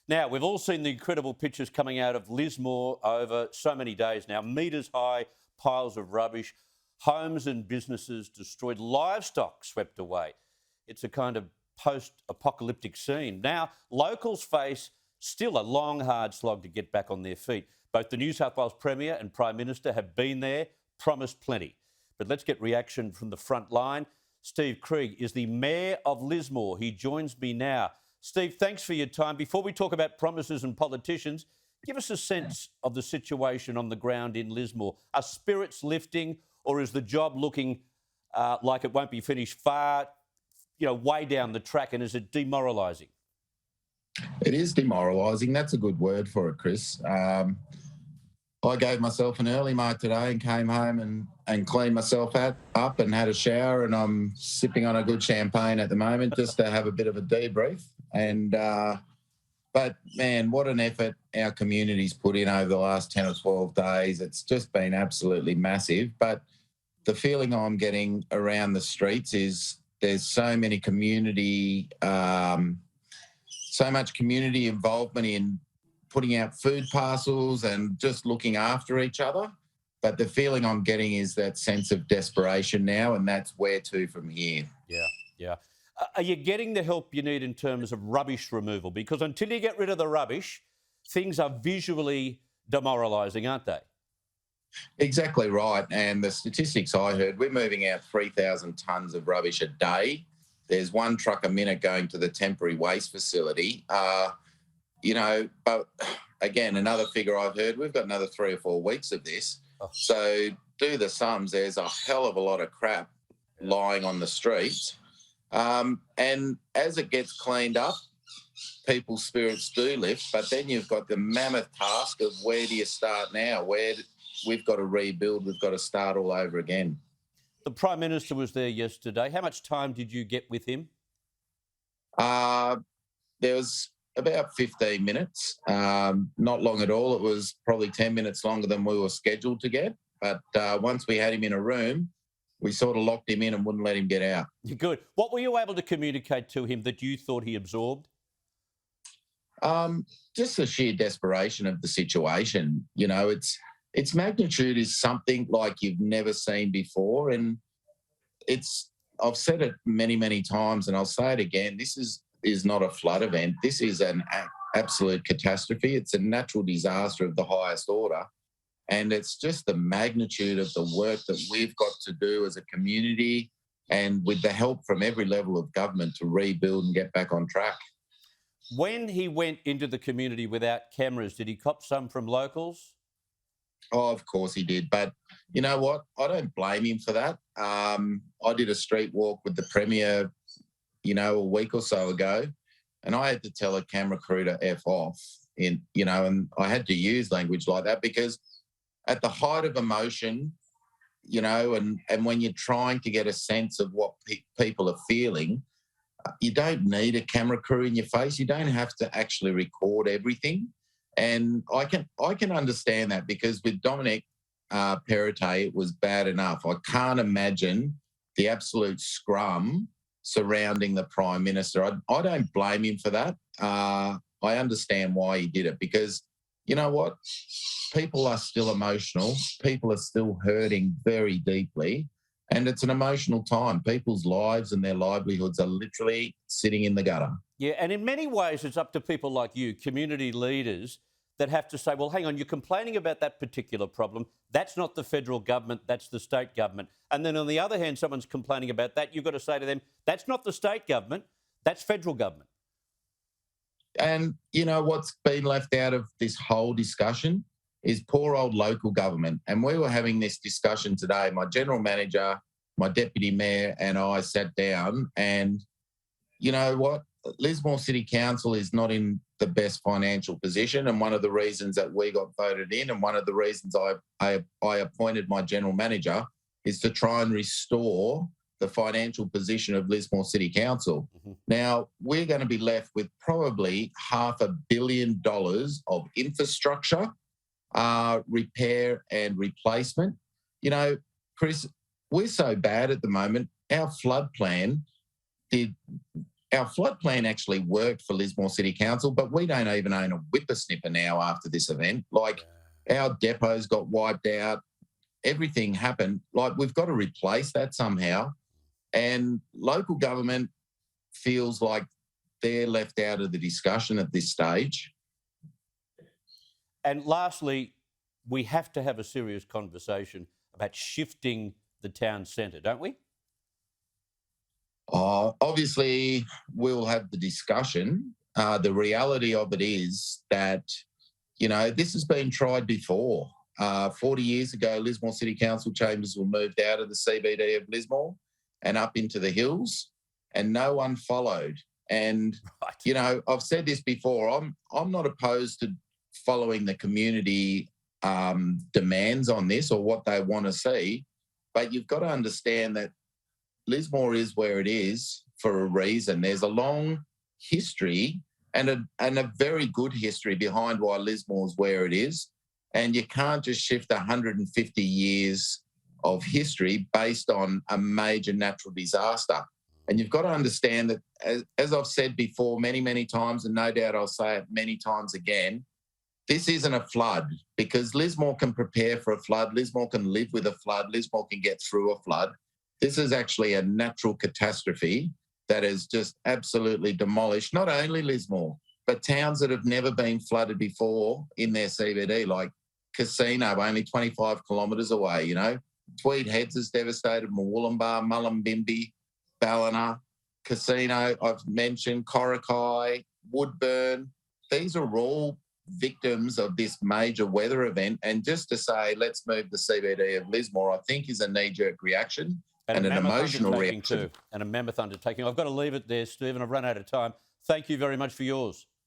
Now, we've all seen the incredible pictures coming out of Lismore over so many days now. Metres high piles of rubbish, homes and businesses destroyed, livestock swept away. It's a kind of post-apocalyptic scene. Now, locals face still a long, hard slog to get back on their feet. Both the New South Wales Premier and Prime Minister have been there, promised plenty. But let's get reaction from the front line. Steve Krieg is the Mayor of Lismore. He joins me now. Steve, thanks for your time. Before we talk about promises and politicians, give us a sense of the situation on the ground in Lismore. Are spirits lifting, or is the job looking like it won't be finished far, way down the track, and is it demoralising? It is demoralising. That's a good word for it, Chris. I gave myself an early mark today and came home and cleaned myself up and had a shower, and I'm sipping on a good champagne at the moment just to have a bit of a debrief. But man, what an effort our community's put in over the last 10 or 12 days. It's just been absolutely massive. But the feeling I'm getting around the streets is there's so many so much community involvement in putting out food parcels and just looking after each other. But the feeling I'm getting is that sense of desperation now, and that's where to from here. Yeah. Are you getting the help you need in terms of rubbish removal? Because until you get rid of the rubbish, things are visually demoralising, aren't they? Exactly right. And the statistics I heard, we're moving out 3,000 tonnes of rubbish a day. There's one truck a minute going to the temporary waste facility. But again, another figure I've heard, we've got another 3 or 4 weeks of this. Oh. So do the sums, there's a hell of a lot of crap lying on the streets. And as it gets cleaned up, people's spirits do lift, but then you've got the mammoth task of where do you start now? We've got to rebuild, we've got to start all over again. The Prime Minister was there yesterday. How much time did you get with him? There was about 15 minutes, not long at all. It was probably 10 minutes longer than we were scheduled to get. But once we had him in a room, we sort of locked him in and wouldn't let him get out. Good. What were you able to communicate to him that you thought he absorbed? Just the sheer desperation of the situation. Its magnitude is something like you've never seen before. And I've said it many, many times, and I'll say it again. This is not a flood event. This is an absolute catastrophe. It's a natural disaster of the highest order. And it's just the magnitude of the work that we've got to do as a community and with the help from every level of government to rebuild and get back on track. When he went into the community without cameras, did he cop some from locals? Oh, of course he did. But you know what? I don't blame him for that. I did a street walk with the Premier, a week or so ago, and I had to tell a camera crew to F off, and I had to use language like that because at the height of emotion, and when you're trying to get a sense of what people are feeling, you don't need a camera crew in your face. You don't have to actually record everything. And I can understand that because with Dominic Perrottet, it was bad enough. I can't imagine the absolute scrum surrounding the Prime Minister. I don't blame him for that. I understand why he did it because, you know what? People are still emotional. People are still hurting very deeply. And it's an emotional time. People's lives and their livelihoods are literally sitting in the gutter. Yeah, and in many ways, it's up to people like you, community leaders, that have to say, well, hang on, you're complaining about that particular problem. That's not the federal government, that's the state government. And then on the other hand, someone's complaining about that. You've got to say to them, that's not the state government, that's federal government. And what's been left out of this whole discussion is poor old local government. And we were having this discussion today. My general manager, my deputy mayor and I sat down and you know what? Lismore City Council is not in the best financial position. And one of the reasons that we got voted in and one of the reasons I appointed my general manager is to try and restore the financial position of Lismore City Council. Mm-hmm. Now, we're going to be left with probably $500 million of infrastructure, repair and replacement. Chris, we're so bad at the moment. Our flood plan did our flood plan actually worked for Lismore City Council, but we don't even own a whippersnipper now after this event. Like, our depots got wiped out, everything happened. Like, we've got to replace that somehow. And local government feels like they're left out of the discussion at this stage. And lastly, we have to have a serious conversation about shifting the town centre, don't we? Obviously, we'll have the discussion. The reality of it is that, you know, this has been tried before. 40 years ago, Lismore City Council chambers were moved out of the CBD of Lismore and up into the hills, and no one followed. And, Right. you know, I've said this before, I'm not opposed to following the community demands on this or what they want to see, but you've got to understand that Lismore is where it is for a reason. There's a long history and a very good history behind why Lismore's where it is. And you can't just shift 150 years of history based on a major natural disaster. And you've got to understand that, as I've said before many, many times, and no doubt I'll say it many times again, this isn't a flood, because Lismore can prepare for a flood. Lismore can live with a flood. Lismore can get through a flood. This is actually a natural catastrophe that has just absolutely demolished not only Lismore, but towns that have never been flooded before in their CBD, like Casino, only 25 kilometres away, you know. Tweed Heads has devastated Murwillumbah, Mullumbimby, Ballina, Casino, I've mentioned, Coracai, Woodburn. These are all victims of this major weather event. And just to say, let's move the CBD of Lismore, I think is a knee-jerk reaction. And an emotional reaction too, and a mammoth undertaking. I've got to leave it there, Stephen. I've run out of time. Thank you very much for yours.